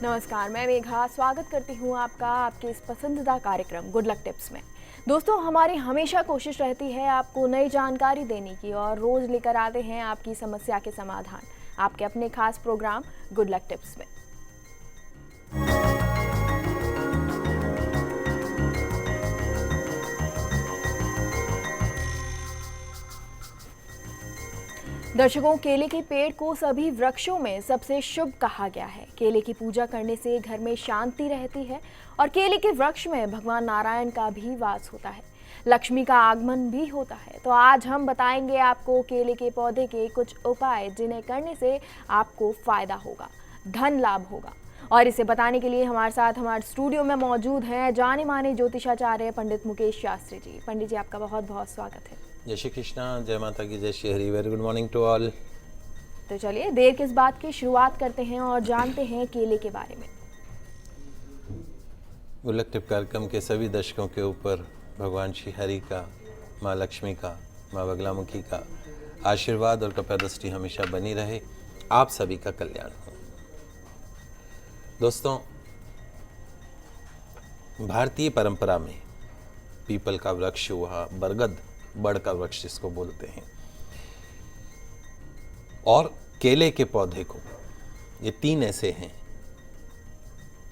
नमस्कार, मैं मेघा स्वागत करती हूँ आपका आपके इस पसंदीदा कार्यक्रम गुड लक टिप्स में। दोस्तों, हमारी हमेशा कोशिश रहती है आपको नई जानकारी देने की और रोज लेकर आते हैं आपकी समस्या के समाधान आपके अपने खास प्रोग्राम गुड लक टिप्स में। दर्शकों, केले के पेड़ को सभी वृक्षों में सबसे शुभ कहा गया है। केले की पूजा करने से घर में शांति रहती है और केले के वृक्ष में भगवान नारायण का भी वास होता है, लक्ष्मी का आगमन भी होता है। तो आज हम बताएंगे आपको केले के पौधे के कुछ उपाय जिन्हें करने से आपको फायदा होगा, धन लाभ होगा। और इसे बताने के लिए हमारे साथ हमारे स्टूडियो में मौजूद हैं जाने माने ज्योतिषाचार्य पंडित मुकेश शास्त्री जी। पंडित जी, आपका बहुत बहुत स्वागत है। जय श्री कृष्णा, जय माता की, जय Shri Hari. Very good morning to all. तो चलिए देर किस बात की, शुरुआत करते हैं और जानते हैं केले के बारे में। गुड लक टिप कार्यक्रम के सभी दर्शकों के ऊपर भगवान श्री हरि का, माँ लक्ष्मी का, माँ बगलामुखी का आशीर्वाद और कृपा दृष्टि हमेशा बनी रहे। आप सभी का कल्याण हो। दोस्तों, भारतीय परंपरा में पीपल का वृक्ष हुआ, बरगद बड़ का वृक्ष जिसको बोलते हैं, और केले के पौधे को, ये तीन ऐसे हैं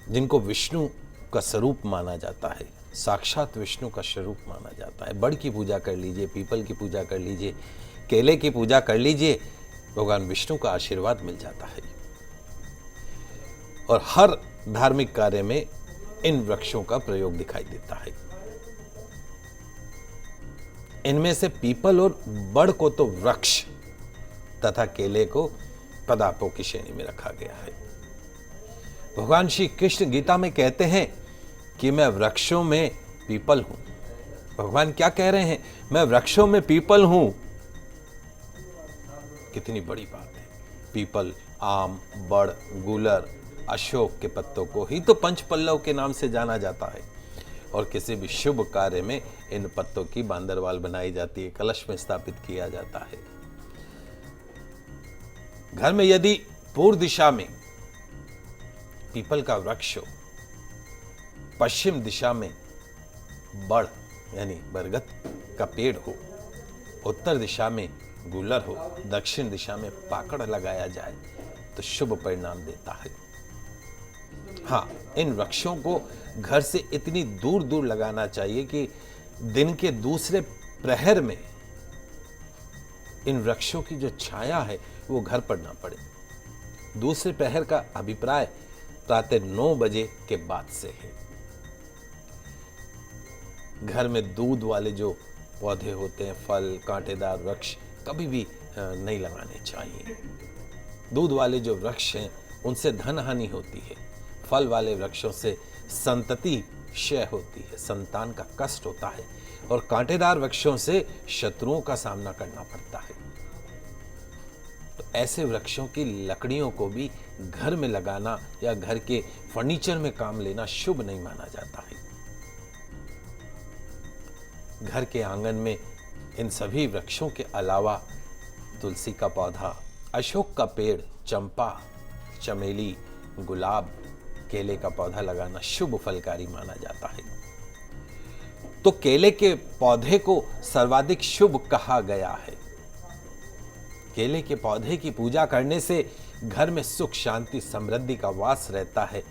जिनको विष्णु का स्वरूप माना जाता है, साक्षात विष्णु का स्वरूप माना जाता है। बड़ की पूजा कर लीजिए, पीपल की पूजा कर लीजिए, केले की पूजा कर लीजिए, भगवान विष्णु का आशीर्वाद मिल जाता है। और हर धार्मिक कार्य में इन वृक्षों का प्रयोग दिखाई देता है। इनमें से पीपल और बड़ को तो वृक्ष तथा केले को पदापों की श्रेणी में रखा गया है। भगवान श्री कृष्ण गीता में कहते हैं कि मैं वृक्षों में पीपल हूं। भगवान क्या कह रहे हैं? मैं वृक्षों में पीपल हूं। कितनी बड़ी बात है। पीपल, आम, बड़, गूलर, अशोक के पत्तों को ही तो पंच पल्लव के नाम से जाना जाता है। और किसी भी शुभ कार्य में इन पत्तों की बांदरवाल बनाई जाती है, कलश में स्थापित किया जाता है। घर में यदि पूर्व दिशा में पीपल का वृक्ष हो, पश्चिम दिशा में बड़ यानी बरगद का पेड़ हो, उत्तर दिशा में गूलर हो, दक्षिण दिशा में पाकड़ लगाया जाए तो शुभ परिणाम देता है। हाँ, इन वृक्षों को घर से इतनी दूर दूर लगाना चाहिए कि दिन के दूसरे प्रहर में इन वृक्षों की जो छाया है वो घर पर ना पड़े। दूसरे प्रहर का अभिप्राय प्रातः 9 बजे के बाद से है। घर में दूध वाले जो पौधे होते हैं, फल, कांटेदार वृक्ष कभी भी नहीं लगाने चाहिए। दूध वाले जो वृक्ष हैं उनसे धन हानि होती है। फल वाले वृक्षों से संतति क्षय होती है, संतान का कष्ट होता है। और कांटेदार वृक्षों से शत्रुओं का सामना करना पड़ता है। तो ऐसे वृक्षों की लकड़ियों को भी घर में लगाना या घर के फर्नीचर में काम लेना शुभ नहीं माना जाता है। घर के आंगन में इन सभी वृक्षों के अलावा तुलसी का पौधा, अशोक का पेड़, चंपा, चमेली, गुलाब, केले का पौधा लगाना शुभ फलकारी माना जाता है। तो केले के पौधे को सर्वाधिक शुभ कहा गया है। केले के पौधे की पूजा करने से घर में सुख, शांति, समृद्धि का वास रहता है।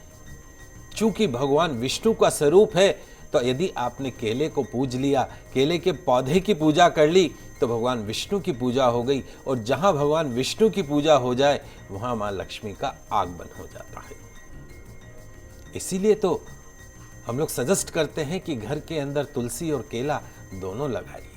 चूंकि भगवान विष्णु का स्वरूप है, तो यदि आपने केले को पूज लिया, केले के पौधे की पूजा कर ली, तो भगवान विष्णु की पूजा हो गई। और जहां भगवान विष्णु की पूजा हो जाए वहां मां लक्ष्मी का आगमन हो जाता है। इसीलिए तो हम लोग सजेस्ट करते हैं कि घर के अंदर तुलसी और केला दोनों लगाइए।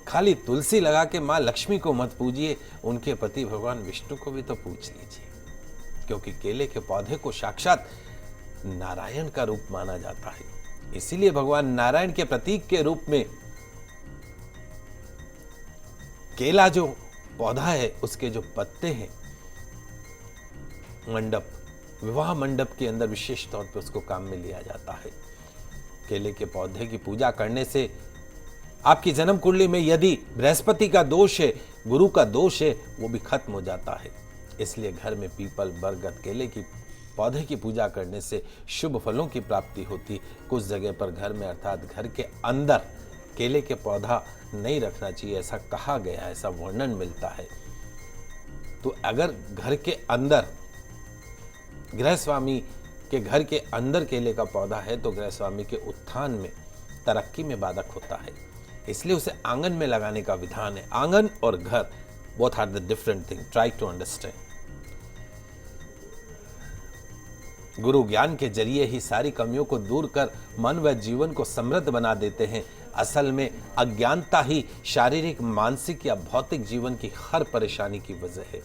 खाली तुलसी लगा के मां लक्ष्मी को मत पूजिए, उनके पति भगवान विष्णु को भी तो पूज लीजिए। क्योंकि केले के पौधे को साक्षात नारायण का रूप माना जाता है। इसीलिए भगवान नारायण के प्रतीक के रूप में केला जो पौधा है उसके जो पत्ते हैं, मंडप, विवाह मंडप के अंदर विशेष तौर पर उसको काम में लिया जाता है। केले के पौधे की पूजा करने से आपकी जन्म कुंडली में यदि बृहस्पति का दोष है, गुरु का दोष है, वो भी खत्म हो जाता है। इसलिए घर में पीपल, बरगद, केले की पौधे की पूजा करने से शुभ फलों की प्राप्ति होती। कुछ जगह पर घर में अर्थात घर के अंदर केले के पौधा नहीं रखना चाहिए, ऐसा कहा गया है, ऐसा वर्णन मिलता है। तो अगर घर के अंदर गृहस्वामी के घर के अंदर केले का पौधा है तो गृहस्वामी के उत्थान में, तरक्की में बाधक होता है, इसलिए उसे आंगन में लगाने का विधान है। आंगन और घर both are the different thing, try to understand. गुरु ज्ञान के जरिए ही सारी कमियों को दूर कर मन व जीवन को समृद्ध बना देते हैं। असल में अज्ञानता ही शारीरिक, मानसिक या भौतिक जीवन की हर परेशानी की वजह है।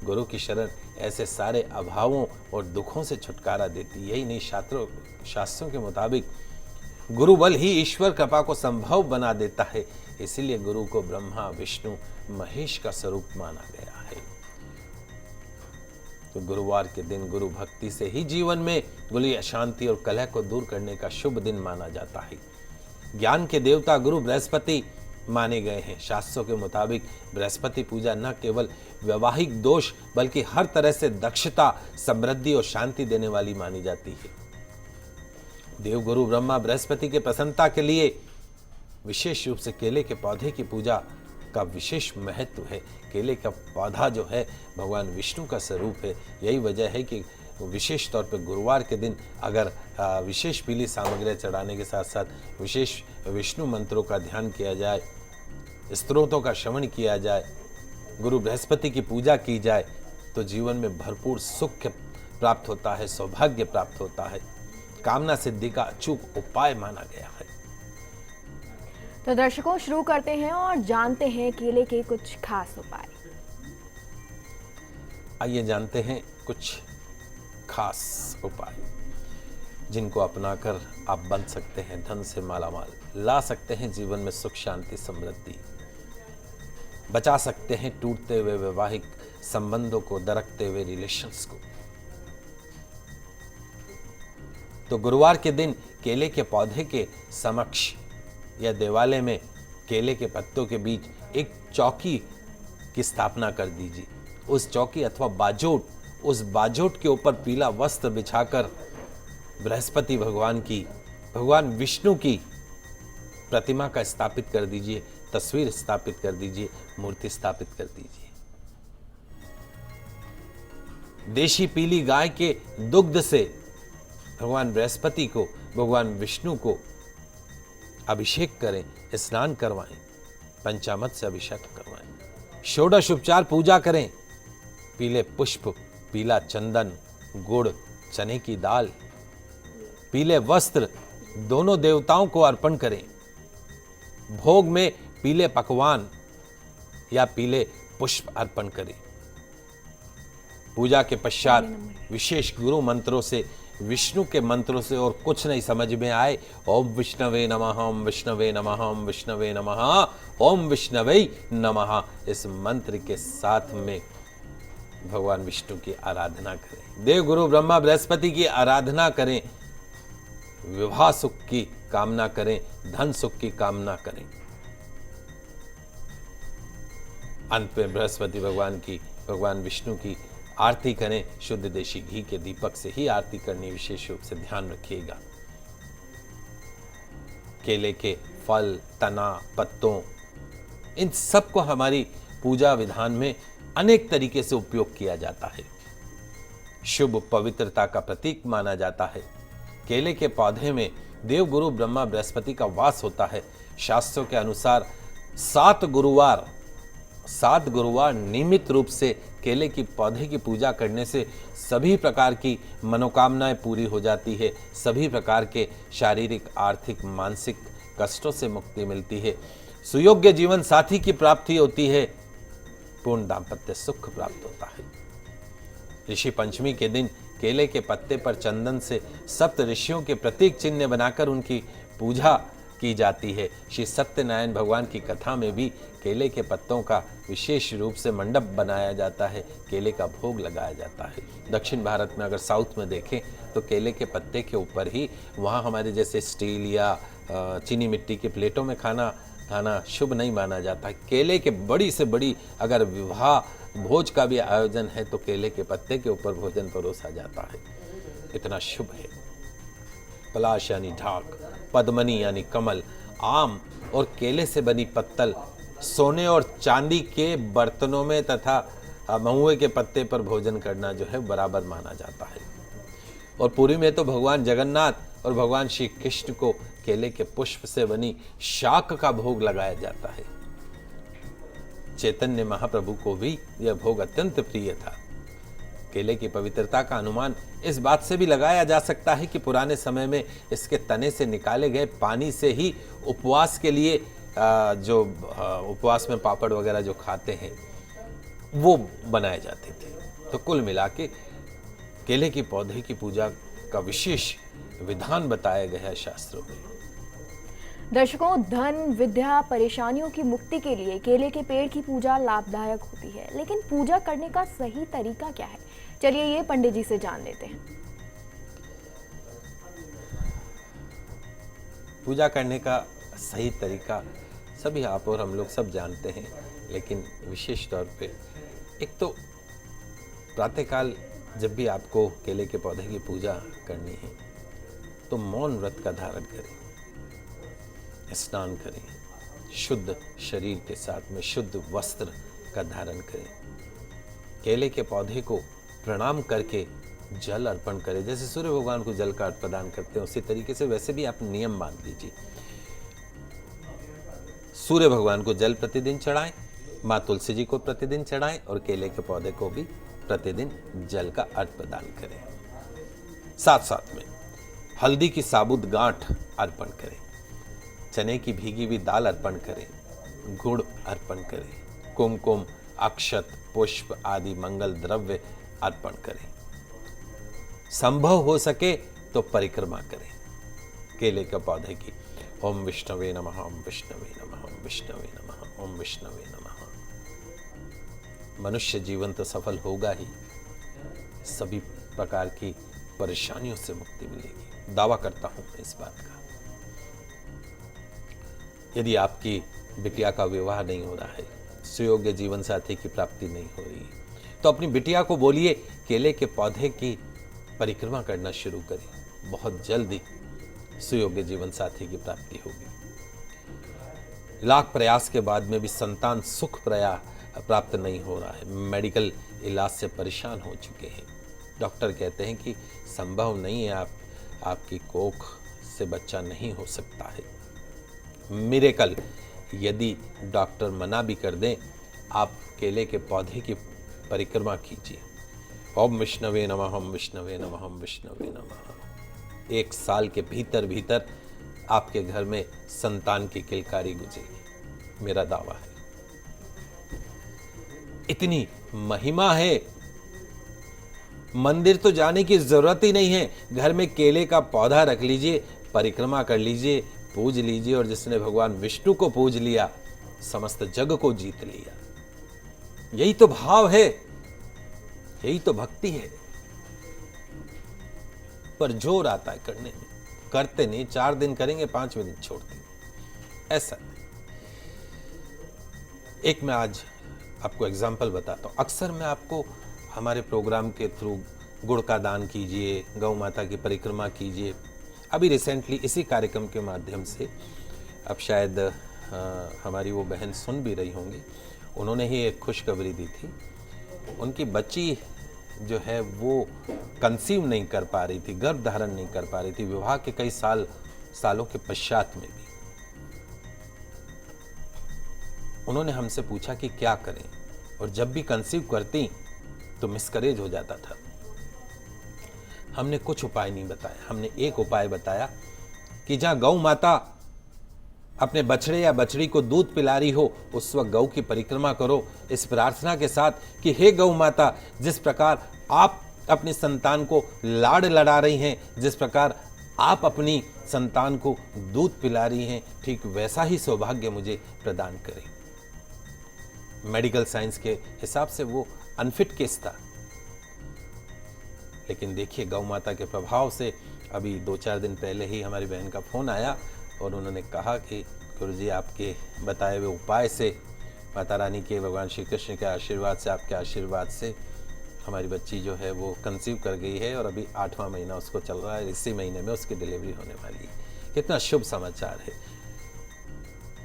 गुरु की शरण ऐसे सारे अभावों और दुखों से छुटकारा देती। यही नहीं, शास्त्रों के मुताबिक गुरु बल ही ईश्वर कृपा को संभव बना देता है। इसीलिए गुरु को ब्रह्मा, विष्णु, महेश का स्वरूप माना गया है। तो गुरुवार के दिन गुरु भक्ति से ही जीवन में गुली अशांति और कलह को दूर करने का शुभ दिन माना जाता है। ज्ञान के देवता गुरु बृहस्पति माने गए हैं। शास्त्रों के मुताबिक बृहस्पति पूजा न केवल वैवाहिक दोष बल्कि हर तरह से दक्षता, समृद्धि और शांति देने वाली मानी जाती है। देवगुरु ब्रह्मा बृहस्पति के प्रसन्नता के लिए विशेष रूप से केले के पौधे की पूजा का विशेष महत्व है। केले का पौधा जो है भगवान विष्णु का स्वरूप है। यही वजह है कि विशेष तौर पर गुरुवार के दिन अगर विशेष पीली सामग्री चढ़ाने के साथ साथ विशेष विष्णु मंत्रों का ध्यान किया जाए, स्तोत्रों का श्रवण किया जाए, गुरु बृहस्पति की पूजा की जाए तो जीवन में भरपूर सुख प्राप्त होता है, सौभाग्य प्राप्त होता है। कामना सिद्धि का अचूक उपाय माना गया है। तो दर्शकों, शुरू करते हैं और जानते हैं केले के कुछ खास उपाय। आइए जानते हैं कुछ खास उपाय जिनको अपनाकर आप बन सकते हैं धन से मालामाल, ला सकते हैं जीवन में सुख, शांति, समृद्धि, बचा सकते हैं टूटते हुए वैवाहिक संबंधों को, दरकते हुए रिलेशंस को। तो गुरुवार के दिन केले के पौधे के समक्ष या देवालय में केले के पत्तों के बीच एक चौकी की स्थापना कर दीजिए। उस चौकी अथवा बाजोट, उस बाजोट के ऊपर पीला वस्त्र बिछाकर बृहस्पति भगवान की, भगवान विष्णु की प्रतिमा का स्थापित कर दीजिए, तस्वीर स्थापित कर दीजिए, मूर्ति स्थापित कर दीजिए। देशी पीली गाय के दुग्ध से भगवान बृहस्पति को, भगवान विष्णु को अभिषेक करें, स्नान करवाएं, पंचामृत से अभिषेक करवाएं, षोडश उपचार पूजा करें, पीले पुष्प, पीला चंदन, गुड़, चने की दाल, पीले वस्त्र दोनों देवताओं को अर्पण करें। भोग में पीले पकवान या पीले पुष्प अर्पण करें। पूजा के पश्चात विशेष गुरु मंत्रों से, विष्णु के मंत्रों से और कुछ नहीं समझ में आए, ओम विष्णवे नमः, ओम विष्णवे नमः, ओम विष्णवे नमः, ओम विष्णवे नमः, इस मंत्र के साथ में भगवान विष्णु की आराधना करें। देव गुरु ब्रह्मा बृहस्पति की आराधना करें, विवाह सुख की कामना करें, धन सुख की कामना करें। अंत में बृहस्पति भगवान की, भगवान विष्णु की आरती करें। शुद्ध देशी घी के दीपक से ही आरती करनी विशेष रूप से ध्यान रखिएगा। केले के फल, तना, पत्तों, इन सब को हमारी पूजा विधान में अनेक तरीके से उपयोग किया जाता है। शुभ पवित्रता का प्रतीक माना जाता है। केले के पौधे में देव गुरु ब्रह्मा बृहस्पति का वास होता है। शास्त्रों के अनुसार 7 गुरुवार नियमित रूप से केले की पौधे की पूजा करने से सभी प्रकार की मनोकामनाएं पूरी हो जाती है। सभी प्रकार के शारीरिक, आर्थिक, मानसिक कष्टों से मुक्ति मिलती है। सुयोग्य जीवन साथी की प्राप्ति होती है। पूर्ण दाम्पत्य सुख प्राप्त होता है। ऋषि पंचमी के दिन केले के पत्ते पर चंदन से सप्त ऋषियों के प्रतीक चिन्ह बनाकर उनकी पूजा की जाती है। श्री सत्यनारायण भगवान की कथा में भी केले के पत्तों का विशेष रूप से मंडप बनाया जाता है, केले का भोग लगाया जाता है। दक्षिण भारत में अगर साउथ में देखें तो केले के पत्ते के ऊपर ही, वहाँ हमारे जैसे स्टील या चीनी मिट्टी की प्लेटों में खाना शुभ नहीं माना जाता। केले के बड़ी से बड़ी अगर विवाह भोज का भी आयोजन है तो केले के पत्ते के ऊपर भोजन परोसा जाता है। इतना शुभ है। पलाश यानी ढाक, पद्मनी यानी कमल, आम और केले से बनी पत्तल, सोने और चांदी के बर्तनों में तथा महुए के पत्ते पर भोजन करना जो है बराबर माना जाता है। और पुरी में तो भगवान जगन्नाथ और भगवान श्री कृष्ण को केले के पुष्प से बनी शाक का भोग लगाया जाता है। चैतन्य महाप्रभु को भी यह भोग अत्यंत प्रिय था। केले की पवित्रता का अनुमान इस बात से भी लगाया जा सकता है कि पुराने समय में इसके तने से निकाले गए पानी से ही उपवास के लिए जो उपवास में पापड़ वगैरह जो खाते हैं वो बनाए जाते थे। तो कुल मिला के केले के पौधे की पूजा का विशेष विधान बताया गया है शास्त्रों में। दर्शकों, धन, विद्या, परेशानियों की मुक्ति के लिए केले के पेड़ की पूजा लाभदायक होती है, लेकिन पूजा करने का सही तरीका क्या है? चलिए ये पंडित जी से जान लेते हैं। पूजा करने का सही तरीका सभी आप और हम लोग सब जानते हैं, लेकिन विशेष तौर पे एक तो प्रातःकाल जब भी आपको केले के पौधे की पूजा करनी है तो मौन व्रत का धारण करें, स्नान करें, शुद्ध शरीर के साथ में शुद्ध वस्त्र का धारण करें, केले के पौधे को प्रणाम करके जल अर्पण करें। जैसे सूर्य भगवान को जल का प्रदान करते हैं उसी तरीके से वैसे भी आप नियम मान लीजिए। सूर्य भगवान को जल प्रतिदिन चढ़ाएं, माँ तुलसी जी को प्रतिदिन चढ़ाएं और केले के पौधे को भी प्रतिदिन जल का अर्घ प्रदान करें। साथ साथ में हल्दी की साबुत गांठ अर्पण करें, चने की भीगी हुई दाल अर्पण करें, गुड़ अर्पण करें, कुमकुम, अक्षत, पुष्प आदि मंगल द्रव्य अर्पण करें। संभव हो सके तो परिक्रमा करें केले के पौधे की। ओम विष्णवे नमः, ओम विष्णवे नमः, ओम विष्णवे नमः, ओम विष्णवे नमः। मनुष्य जीवन तो सफल होगा ही, सभी प्रकार की परेशानियों से मुक्ति मिलेगी, दावा करता हूं मैं इस बात का। यदि आपकी बिटिया का विवाह नहीं हो रहा है, सुयोग्य जीवन साथी की प्राप्ति नहीं हो रही, तो अपनी बिटिया को बोलिए केले के पौधे की परिक्रमा करना शुरू करें, बहुत जल्दी सुयोग्य जीवन साथी की प्राप्ति होगी। लाख प्रयास के बाद में भी संतान सुख प्राप्त नहीं हो रहा है, मेडिकल इलाज से परेशान हो चुके हैं, डॉक्टर कहते हैं कि संभव नहीं है, आपकी कोख से बच्चा नहीं हो सकता है। मिरेकल, यदि डॉक्टर मना भी कर दें, आप केले के पौधे की परिक्रमा कीजिए। ओम विष्णवे नमः, ओम विष्णवे नमः, ओम विष्णवे नमः। 1 साल के भीतर भीतर आपके घर में संतान की किलकारी गुजरेगी, मेरा दावा है। इतनी महिमा है, मंदिर तो जाने की जरूरत ही नहीं है, घर में केले का पौधा रख लीजिए, परिक्रमा कर लीजिए, पूज लीजिए, और जिसने भगवान विष्णु को पूज लिया समस्त जग को जीत लिया। यही तो भाव है, यही तो भक्ति है। पर जोर आता है करने में, करते नहीं, 4 दिन करेंगे 5वें दिन छोड़ देंगे, ऐसा नहीं। एक मैं आज आपको एग्जाम्पल बताता हूं। अक्सर मैं आपको हमारे प्रोग्राम के थ्रू गुड़ का दान कीजिए, गौ माता की परिक्रमा कीजिए, अभी रिसेंटली इसी कार्यक्रम के माध्यम से, अब शायद हमारी वो बहन सुन भी रही होंगी, उन्होंने ही एक खुशखबरी दी थी। उनकी बच्ची जो है वो कंसीव नहीं कर पा रही थी, गर्भ धारण नहीं कर पा रही थी, विवाह के कई सालों के पश्चात में भी। उन्होंने हमसे पूछा कि क्या करें, और जब भी कंसीव करती तो मिसकरेज हो जाता था। हमने कुछ उपाय नहीं बताया, हमने एक उपाय बताया कि जहां गौ माता अपने बछड़े या बछड़ी को दूध पिला रही हो, उस वक्त गौ की परिक्रमा करो, इस प्रार्थना के साथ कि हे गौ माता, जिस प्रकार आप अपनी संतान को लाड़ लड़ा रही हैं, जिस प्रकार आप अपनी संतान को दूध पिला रही हैं, ठीक वैसा ही सौभाग्य मुझे प्रदान करें। मेडिकल साइंस के हिसाब से वो अनफिट केस था, लेकिन देखिए गौ माता के प्रभाव से अभी 2-4 दिन पहले ही हमारी बहन का फोन आया और उन्होंने कहा कि गुरुजी आपके बताए हुए उपाय से माता रानी के, भगवान श्री कृष्ण के आशीर्वाद से, आपके आशीर्वाद से हमारी बच्ची जो है वो कंसीव कर गई है और अभी 8वां महीना उसको चल रहा है। इसी महीने में उसकी डिलीवरी होने वाली है। कितना शुभ समाचार है।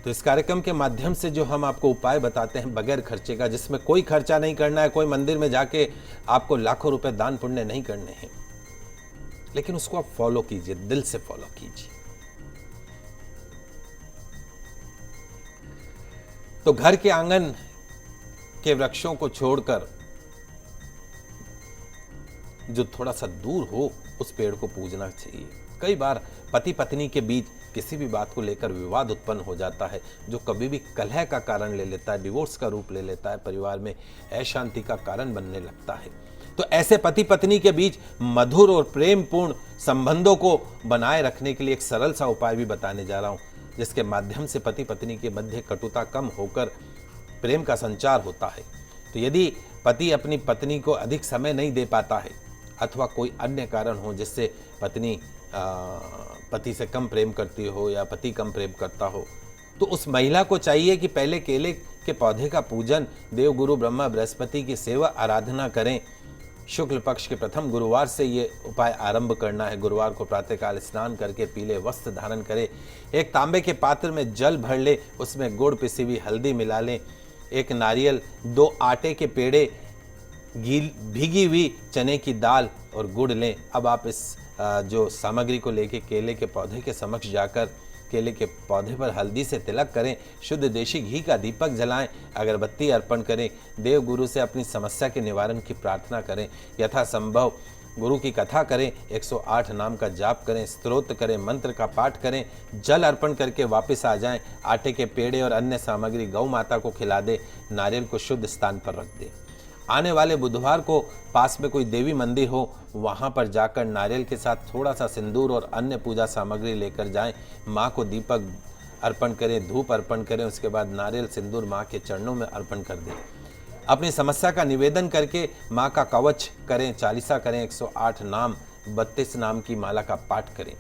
तो इस कार्यक्रम के माध्यम से जो हम आपको उपाय बताते हैं बगैर खर्चे का, जिसमें कोई खर्चा नहीं करना है, कोई मंदिर में जाके आपको लाखों रुपए दान पुण्य नहीं करने हैं, लेकिन उसको आप फॉलो कीजिए, दिल से फॉलो कीजिए। तो घर के आंगन के वृक्षों को छोड़कर जो थोड़ा सा दूर हो उस पेड़ को पूजना चाहिए। कई बार पति पत्नी के बीच किसी भी बात को लेकर विवाद उत्पन्न हो जाता है, जो कभी भी कलह का कारण ले लेता है, डिवोर्स का रूप ले लेता है, परिवार में अशांति का कारण बनने लगता है। तो ऐसे पति पत्नी के बीच मधुर और प्रेमपूर्ण संबंधों को बनाए रखने के लिए एक सरल सा उपाय भी बताने जा रहा हूं, जिसके माध्यम से पति पत्नी के मध्य कटुता कम होकर प्रेम का संचार होता है। तो यदि पति अपनी पत्नी को अधिक समय नहीं दे पाता है अथवा कोई अन्य कारण हो जिससे पत्नी पति से कम प्रेम करती हो या पति कम प्रेम करता हो, तो उस महिला को चाहिए कि पहले केले के पौधे का पूजन, देव गुरु ब्रह्मा बृहस्पति की सेवा आराधना करें। शुक्ल पक्ष के प्रथम गुरुवार से ये उपाय आरंभ करना है। गुरुवार को प्रातःकाल स्नान करके पीले वस्त्र धारण करें, एक तांबे के पात्र में जल भर ले, उसमें गुड़ पिसी हुई हल्दी मिला लें, एक नारियल, 2 आटे के पेड़े, भीगी हुई चने की दाल और गुड़ लें। अब आप इस जो सामग्री को लेके केले के पौधे के समक्ष जाकर केले के पौधे पर हल्दी से तिलक करें, शुद्ध देशी घी का दीपक जलाएं, अगरबत्ती अर्पण करें, देव गुरु से अपनी समस्या के निवारण की प्रार्थना करें, यथासंभव गुरु की कथा करें, 108 नाम का जाप करें, स्तोत्र करें, मंत्र का पाठ करें, जल अर्पण करके वापस आ जाएं। आटे के पेड़े और अन्य सामग्री गौ माता को खिला दे, नारियल को शुद्ध स्थान पर रख दे। आने वाले बुधवार को पास में कोई देवी मंदिर हो, वहां पर जाकर नारियल के साथ थोड़ा सा सिंदूर और अन्य पूजा सामग्री लेकर जाएं, माँ को दीपक अर्पण करें, धूप अर्पण करें, उसके बाद नारियल सिंदूर माँ के चरणों में अर्पण कर दें। अपनी समस्या का निवेदन करके माँ का कवच करें, चालीसा करें, 108 नाम, 32 नाम की माला का पाठ करें।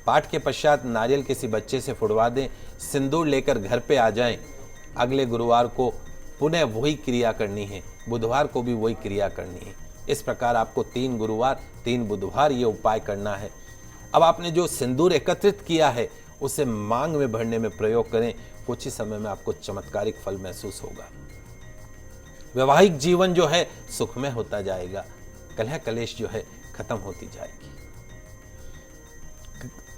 पाठ के पश्चात नारियल किसी बच्चे से फुड़वा दें, सिंदूर लेकर घर पे आ जाएं। अगले गुरुवार को पुनः वही क्रिया करनी है, बुधवार को भी वही क्रिया करनी है। इस प्रकार आपको 3 गुरुवार 3 बुधवार ये उपाय करना है। अब आपने जो सिंदूर एकत्रित किया है उसे मांग में भरने में प्रयोग करें। कुछ ही समय में आपको चमत्कारिक फल महसूस होगा। वैवाहिक जीवन जो है सुखमय होता जाएगा, कलह कलेश जो है खत्म होती जाएगी।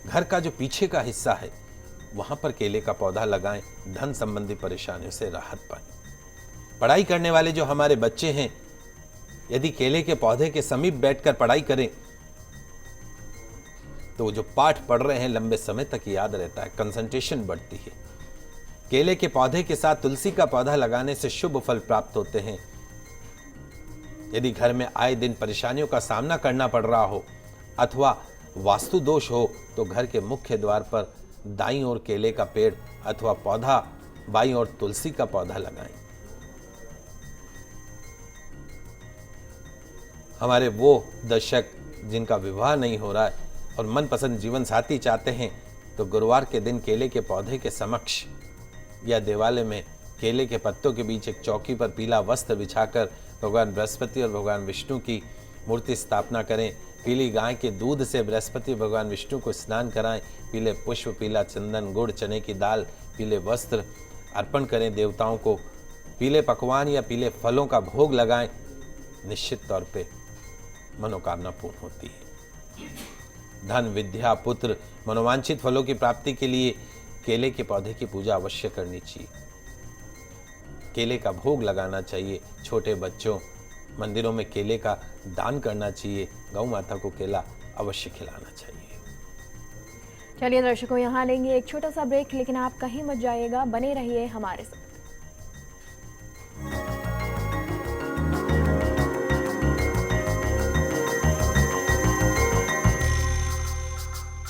घर का जो पीछे का हिस्सा है वहां पर केले का पौधा लगाएं, धन संबंधी परेशानियों से राहत पाएं। पढ़ाई करने वाले जो हमारे बच्चे हैं, यदि केले के पौधे के समीप बैठकर पढ़ाई करें तो जो पाठ पढ़ रहे हैं लंबे समय तक याद रहता है, कंसंट्रेशन बढ़ती है। केले के पौधे के साथ तुलसी का पौधा लगाने से शुभ फल प्राप्त होते हैं। यदि घर में आए दिन परेशानियों का सामना करना पड़ रहा हो अथवा वास्तु दोष हो तो घर के मुख्य द्वार पर दाईं ओर केले का पेड़ अथवा पौधा, बाईं ओर तुलसी का पौधा लगाएं। हमारे वो दर्शक जिनका विवाह नहीं हो रहा है और मनपसंद जीवन साथी चाहते हैं तो गुरुवार के दिन केले के पौधे के समक्ष या देवालय में केले के पत्तों के बीच एक चौकी पर पीला वस्त्र बिछाकर भगवान बृहस्पति और भगवान विष्णु की मूर्ति स्थापना करें। पीली गाय के दूध से बृहस्पति भगवान विष्णु को स्नान कराएं। पीले पुष्प, पीला चंदन, गुड़, चने की दाल, पीले वस्त्र अर्पण करें देवताओं को। पीले पकवान या पीले फलों का भोग लगाएं। निश्चित तौर पे मनोकामना पूर्ण होती है। धन, विद्या, पुत्र, मनोवांछित फलों की प्राप्ति के लिए केले के पौधे की पूजा अवश्य करनी चाहिए। केले का भोग लगाना चाहिए। छोटे बच्चों, मंदिरों में केले का दान करना चाहिए। गौ माता को केला अवश्य खिलाना चाहिए। चलिए दर्शकों, यहाँ लेंगे एक छोटा सा ब्रेक, लेकिन आप कहीं मत जाइएगा, बने रहिए हमारे साथ।